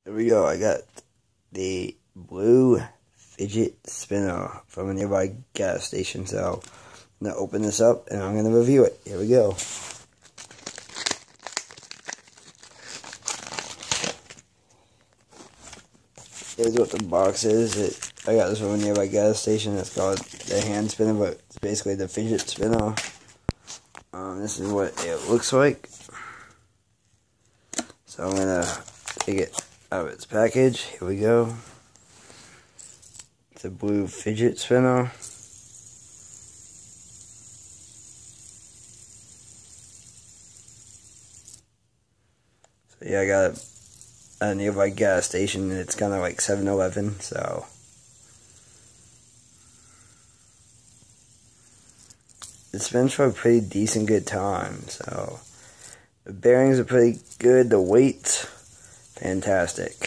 Here we go. I got the blue fidget spinner from a nearby gas station. So I'm going to open this up and I'm going to review it. Here we go. Here's what the box is. I got this from a nearby gas station. It's called the hand spinner, but it's basically the fidget spinner. This is what it looks like. So I'm going to take it out of its package. Here we go. It's a blue fidget spinner. So yeah, I got a nearby gas station. It's kind of like 7-Eleven, so it spins for a pretty decent good time. So the bearings are pretty good. The weight's fantastic.